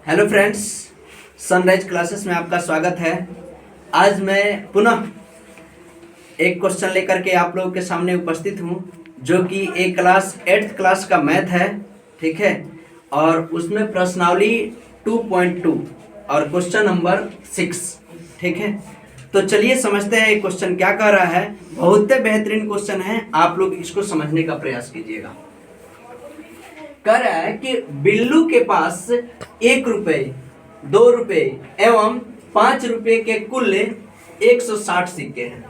Hello friends, sunrise classes में आपका स्वागत है। आज मैं पुनः एक क्वेश्चन लेकर के आप लोगों के सामने उपस्थित हूँ, जो कि एक क्लास 8th क्लास का मैथ है, ठीक है। और उसमें प्रश्नावली 2.2 और क्वेश्चन नंबर 6, ठीक है। तो चलिए समझते हैं ये क्वेश्चन क्या कह रहा है। बहुत ही बेहतरीन क्वेश्चन है, आप लोग इसको समझने का प्रयास कीजिएगा। कह रहा है कि बिल्लू के पास 1 रुपए, 2 रुपए एवं 5 रुपए के कुल 160 सिक्के हैं।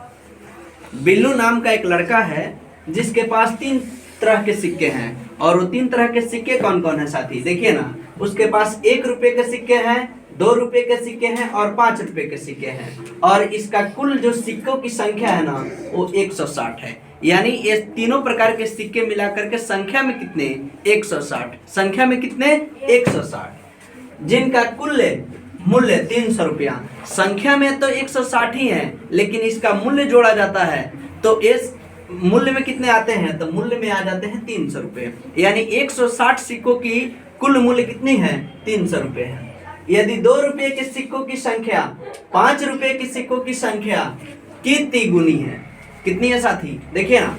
बिल्लू नाम का एक लड़का है जिसके पास 3 तरह के सिक्के हैं। और वो 3 तरह के सिक्के कौन कौन है साथी, देखिए ना। उसके पास 1 रुपए के सिक्के हैं, 2 रुपए के सिक्के हैं और 5 रुपए के सिक्के हैं। और इसका कुल जो सिक्कों की संख्या है ना, वो 160 है। यानी ये तीनों प्रकार के सिक्के मिलाकर के संख्या में कितने, 160। संख्या में कितने, 160, जिनका कुल मूल्य 300 रुपया। संख्या में तो 160 ही है, लेकिन इसका मूल्य जोड़ा जाता है तो इस मूल्य में कितने आते हैं, तो मूल्य में आ जाते हैं 300 रुपये। यानी 160 सिक्कों की कुल मूल्य कितनी है, 300 रुपये है। यदि 2 रुपये के सिक्कों की संख्या 5 रुपये के सिक्कों की संख्या की तिगुनी है, कितनी है साथी, देखिए ना।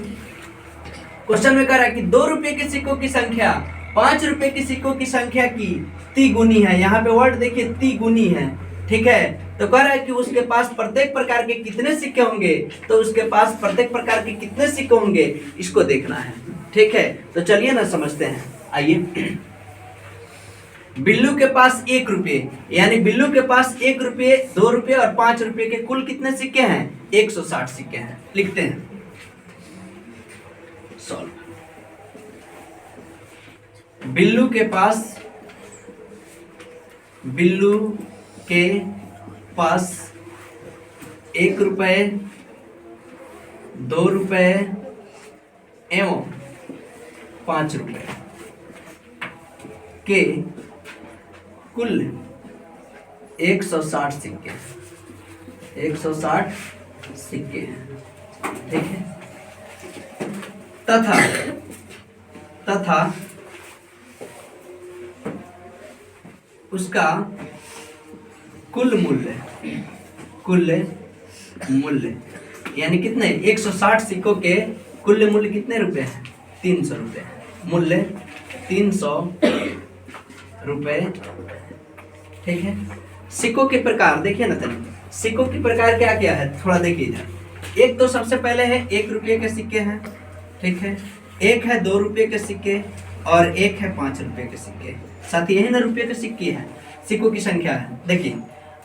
क्वेश्चन में कह रहा है कि 2 रुपये के सिक्कों की संख्या 5 रुपये के सिक्कों की संख्या की तिगुनी है। यहाँ पे वर्ड देखिए, तिगुनी है, ठीक है। तो कह रहा है कि उसके पास प्रत्येक प्रकार के कितने सिक्के होंगे, तो उसके पास प्रत्येक प्रकार के कितने सिक्के होंगे, इसको देखना है, ठीक है। तो चलिए ना समझते हैं, आइए। बिल्लू के पास 1 रुपये, यानी बिल्लू के पास 1 रुपये, 2 रुपये और 5 रुपये के कुल कितने सिक्के हैं, 160 सिक्के हैं। लिखते हैं, सॉल्व। बिल्लू के पास 1 रुपये, 2 रुपये एवं 5 रुपये के कुल 160 सिक्के, 160 सिक्के हैं, ठीक है। तथा उसका कुल मूल्य यानी कितने, 160 सिक्कों के कुल मूल्य कितने रुपए हैं, 300 रुपये। मूल्य 300 रुपये, ठीक है। सिक्कों के प्रकार देखिए ना, तनी सिक्कों के प्रकार क्या क्या है, थोड़ा देखिए इधर। एक तो सबसे पहले है 1 रुपये के सिक्के हैं, ठीक है। एक है 2 रुपये के सिक्के और एक है 5 रुपये के सिक्के। साथ ही यही ना रुपये के सिक्के हैं, सिक्कों की संख्या है। देखिए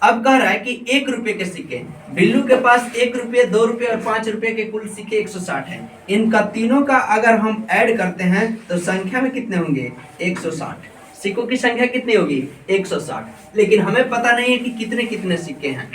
अब कह रहा है कि 1 रुपये के सिक्के, बिल्लू के पास 1 रुपये, 2 रुपये और 5 रुपये के कुल सिक्के 160 हैं। इनका तीनों का अगर हम ऐड करते हैं तो संख्या में कितने होंगे, 160। सिक्कों की संख्या कितनी होगी, 160। लेकिन हमें पता नहीं है कि कितने कितने सिक्के हैं।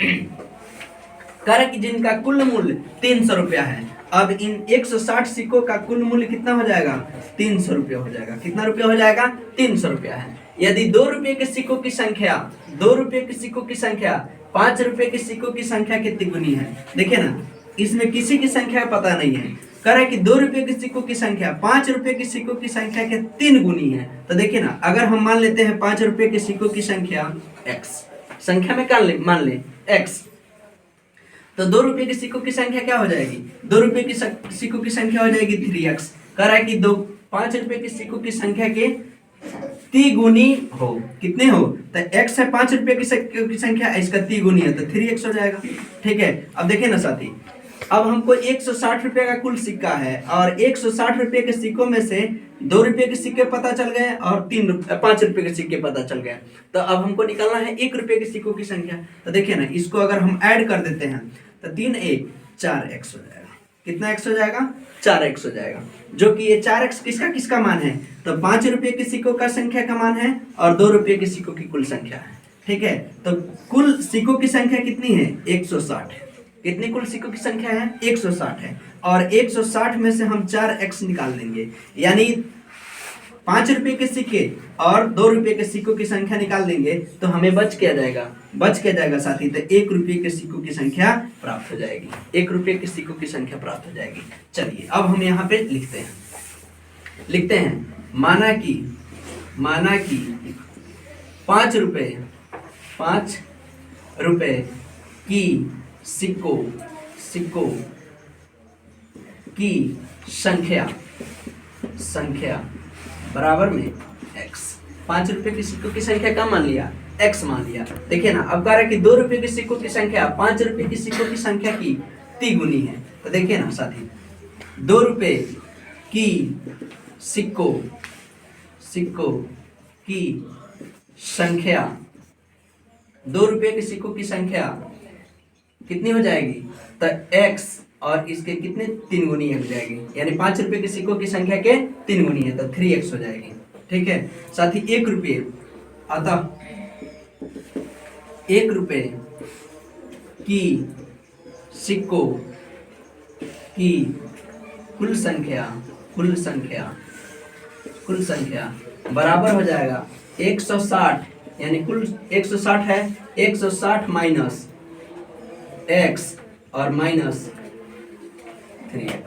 कह रहा कि जिनका कुल मूल्य 300 रुपया है। अब इन 160 सिक्कों का कुल मूल्य कितना हो जाएगा, 300 रुपया हो जाएगा। कितना रुपया हो जाएगा, 300 रुपया है। यदि 2 रुपये के सिक्कों की संख्या, 2 रुपये के सिक्कों की संख्या 5 रुपये के सिक्कों की संख्या कितनी गुनी है, देखिए ना। इसमें किसी की संख्या पता नहीं है। कह रहा है कि 2 रुपये के सिक्कों की संख्या 5 रुपये के सिक्कों की संख्या के 3 गुनी है। तो देखिए ना, अगर हम मान लेते हैं 5 रुपये के सिक्कों की संख्या x, संख्या में क्या मान ले x, तो 2 रुपये के सिक्कों की संख्या क्या हो जाएगी, 2 रुपये की सिक्कों की संख्या हो जाएगी 3x। कह रहा है कि 5 रुपये के सिक्कों की संख्या के तिगुनी हो, कितने हो, तो x है 5 रुपये की सिक्कों की संख्या, इसका तिगुनी है तो 3x हो जाएगा, ठीक है। अब देखिए ना साथी, अब हमको 160 रुपये का कुल सिक्का है और 160 रुपये के सिक्कों में से 2 रुपये के सिक्के पता चल गए और 5 रुपये के सिक्के पता चल गए। तो अब हमको निकालना है 1 रुपये के सिक्कों की संख्या। तो देखिए ना, इसको अगर हम ऐड कर देते हैं तो 3 1 4x हो जाएगा। कितना x हो जाएगा, 4x हो जाएगा। जो कि ये 4x किसका किसका मान है, तो 5 रुपये के सिक्कों का संख्या का मान है और 2 रुपये के सिक्कों की कुल संख्या है, ठीक है। तो कुल सिक्कों की संख्या कितनी है, 160 है। कितनी कुल सिक्कों की संख्या है, 160 है। और 160 में से हम 4x निकाल देंगे, यानी 5 रुपये के सिक्के और 2 रुपये के सिक्कों की संख्या निकाल देंगे तो हमें बच क्या जाएगा साथी, तो 1 रुपये के सिक्कों की संख्या प्राप्त हो जाएगी। 1 रुपये के सिक्कों की संख्या प्राप्त हो जाएगी। चलिए अब हम यहाँ पे लिखते हैं माना कि 5 रुपए 5 रुपए की सिक्कों की संख्या बराबर में x। 5 रुपए के सिक्कों की संख्या क्या मान लिया? x मान लिया। देखिए ना, अब कह रहा है कि 2 रुपए के सिक्कों की संख्या 5 रुपए की सिक्कों की संख्या की तिगुनी है। तो देखिए ना साथी, 2 रुपए की सिक्कों की संख्या, 2 रुपए के सिक्कों की संख्या कितनी हो जाएगी? तो x और इसके कितने 3 गुनी हो जाएगी, यानी 5 रुपए के सिक्कों की संख्या के 3 गुनी है तो 3x हो जाएगी। ठीक है साथ ही 1 रुपये, अतः 1 रुपए की सिक्कों की कुल संख्या बराबर हो जाएगा 160, यानी कुल 160 है, 160 माइनस x और माइनस 3x।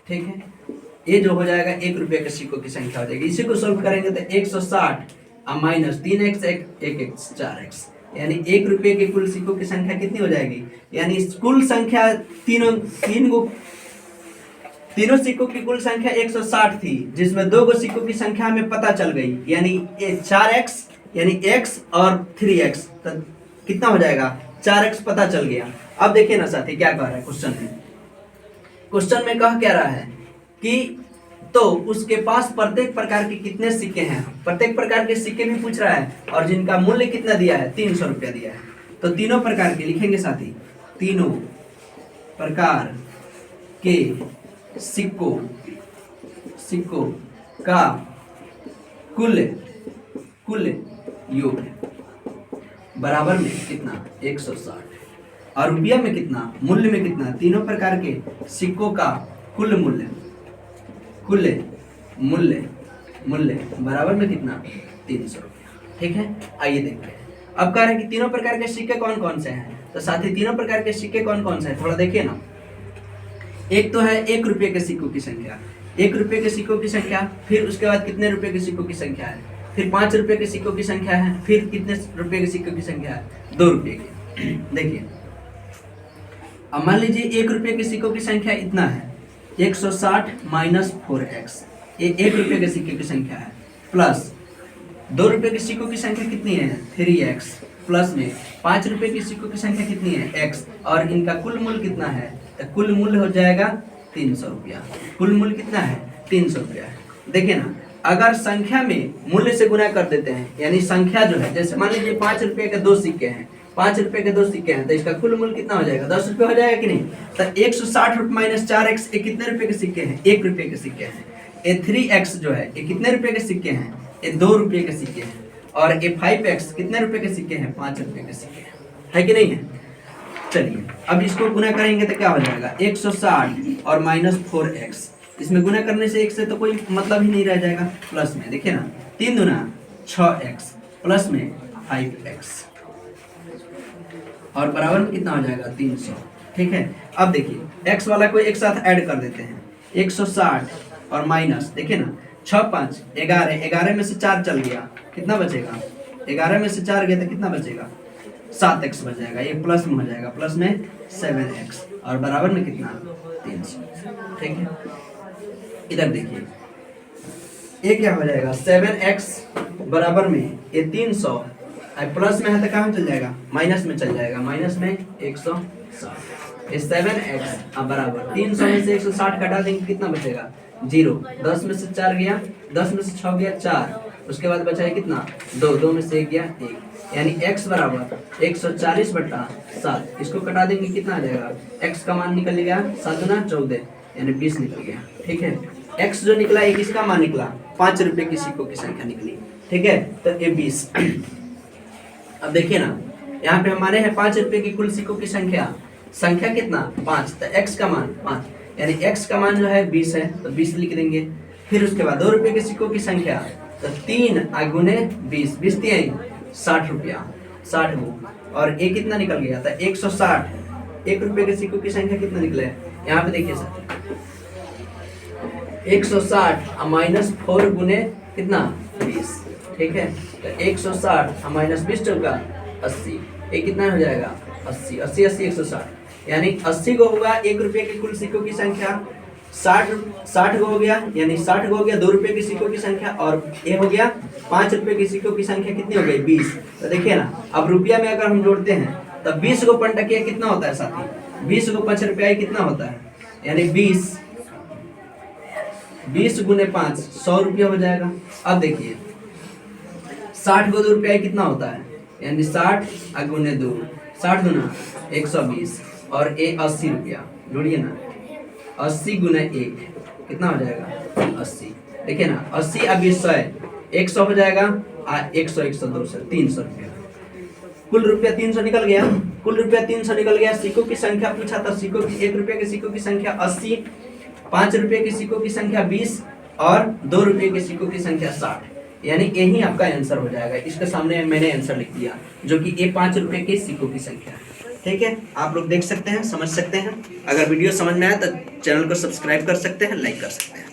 ठीक है, ये जो हो जाएगा 1 रुपये के सिक्कों की संख्या हो जाएगी। इसी को सॉल्व करेंगे तो 160 और माइनस 3x 1x 4x, यानी 1 रुपये के कुल सिक्कों की संख्या कितनी हो जाएगी? यानी कुल संख्या तीनों सिक्कों की कुल संख्या 160 थी, जिसमें 2 गो सिक्कों की संख्या हमें पता चल गई, यानी 4x यानी x और 3x, तो कितना हो जाएगा? 4x पता चल गया। अब देखिए ना साथी क्या कह रहा है क्वेश्चन में कह क्या रहा है कि तो उसके पास प्रत्येक प्रकार के कितने सिक्के हैं, प्रत्येक प्रकार के सिक्के भी पूछ रहा है और जिनका मूल्य कितना दिया है? 300 रुपया दिया है। तो तीनों प्रकार के लिखेंगे साथी, तीनों प्रकार के सिक्कों का कुल योग बराबर में कितना? 160। और रुपया में कितना? मूल्य में कितना? तीनों प्रकार के सिक्कों का कुल मूल्य बराबर में कितना? 300 रुपया। ठीक है, आइए देखते हैं। अब कह रहे हैं कि तीनों प्रकार के सिक्के कौन कौन से हैं, तो साथी तीनों प्रकार के सिक्के कौन कौन से हैं थोड़ा देखिए ना। एक तो है 1 रुपये के सिक्कों की संख्या, 1 रुपये के सिक्कों की संख्या, फिर उसके बाद कितने रुपए के सिक्कों की संख्या है, फिर 5 रुपये के सिक्कों की संख्या है, फिर कितने रुपए के सिक्कों की संख्या है? 2 रुपये की। देखिए अब मान लीजिए 1 रुपये के सिक्कों की संख्या इतना है, 160 माइनस 4x, ये 1 रुपये के सिक्के की संख्या है, प्लस 2 रुपये के सिक्कों की संख्या कितनी है? 3x, प्लस में 5 रुपये की सिक्कों की संख्या कितनी है? x, और इनका कुल मूल्य कितना है? तो कुल मूल्य हो जाएगा 300 रुपया। कुल मूल्य कितना है? 300 रुपया। देखिए ना, अगर संख्या में मूल्य से गुना कर देते हैं, यानी संख्या जो है, जैसे मान लीजिए 5 रुपये के 2 सिक्के हैं, 5 रुपये के 2 सिक्के हैं, तो इसका कुल मूल्य कितना हो जाएगा? 10 रुपये हो जाएगा कि नहीं? तो 160 रुपये माइनस 4x, ये कितने रुपये के सिक्के हैं? 1 रुपये के सिक्के हैं। ये 3x जो है, ये कितने रुपये के सिक्के हैं? ये 2 रुपये के सिक्के हैं। और ये 5x कितने रुपये के सिक्के हैं? 5 रुपये के सिक्के हैं, है कि नहीं है? चलिए अब इसको गुना करेंगे तो क्या हो जाएगा? 160 और माइनस 4x, इसमें गुना करने से एक से तो कोई मतलब ही नहीं रह जाएगा। प्लस में देखिए ना, 3 दूना 6x, प्लस में 5x, और बराबर में कितना हो जाएगा? 300। ठीक है, अब देखिए x वाला को एक साथ ऐड कर देते हैं, 160 और माइनस, देखिए ना 6 5 11, 11 में से 4 चल गया, कितना बचेगा? 11 में से 4 गया तो कितना बचेगा? 7x बच जाएगा, ये प्लस में हो जाएगा, प्लस में 7x, और बराबर में कितना? 300। ठीक है, इधर देखिए ये क्या हो जाएगा? 7x बराबर में ये 300, प्लस में है तो कहाँ चल जाएगा? माइनस में चल जाएगा, माइनस में 160। ये 7x बराबर 300 में से 160 घटा देंगे, कितना बचेगा? 0। 10 में से 4 गया, 10 में से 6 गया 4, उसके बाद बचा है कितना? 2, 2 में से 1 गया 1, यानी x बराबर 140/7। इसको कटा देंगे, कितना आ जाएगा? x का मान निकल गया 7 गुना 14, यानी 20 निकल गया। ठीक है, x जो निकला ये किसका मान निकला? 5 रुपये की सिक्कों की संख्या निकली। ठीक है, तो ये 20। अब देखिए ना, यहाँ पे हमारे हैं 5 रुपये की कुल सिक्कों की संख्या कितना? 5, तो x का मान 5, यानी x का मान जो है 20 है, तो 20 लिख देंगे। फिर उसके बाद 2 रुपये के सिक्कों की संख्या, तो 3 गुने 20, 20 60 रुपया, 60 गो, और ये कितना निकल गया था? 160। 1 रुपये के सिक्कों की संख्या कितना निकले? यहाँ पे देखिए सर, 160 माइनस 4 गुने कितना? 20, ठीक है। तो 160 माइनस 20 चौका 80, ये कितना हो जाएगा 80, 80 80 160, यानी 80 को होगा 1 रुपये के कुल सिक्कों की संख्या, 60 को हो गया, यानी 60 को हो गया 2 रुपये की सिक्कों की संख्या, और ये हो गया 5 रुपये की सिक्कों की संख्या कितनी हो गई 20। तो देखिए ना, अब रुपया में अगर हम जोड़ते हैं तब 20 को पंटकिया कितना होता है साथी, 20 को 5 रुपया कितना होता है, यानी 20 गुने 5 100 रुपया हो जाएगा। अब देखिए 60 को 2 रुपया कितना होता है, यानी 60 गुने 2, 60 गुना 120, और ये 80 रुपया, जोड़िए ना 80 गुने 1 कितना हो जाएगा 80। देखिए ना 80 अब 100 है, 100 हो जाएगा, 100 100 200 300 रुपया, कुल रुपया 300 निकल गया, कुल रुपया 300 निकल गया। सिक्कों की संख्या पूछा था, सिक्कों की 1 रुपये के सिक्कों की संख्या 80, 5 रुपये की सिक्कों की संख्या 20, और 2 रुपये के सिक्कों की संख्या 60, यानी यही आपका आंसर हो जाएगा। इसके सामने मैंने आंसर लिख दिया, जो कि ये 5 रुपये के सिक्कों की संख्या है। ठीक है, आप लोग देख सकते हैं, समझ सकते हैं। अगर वीडियो समझ में आया तो चैनल को सब्सक्राइब कर सकते हैं, लाइक कर सकते हैं।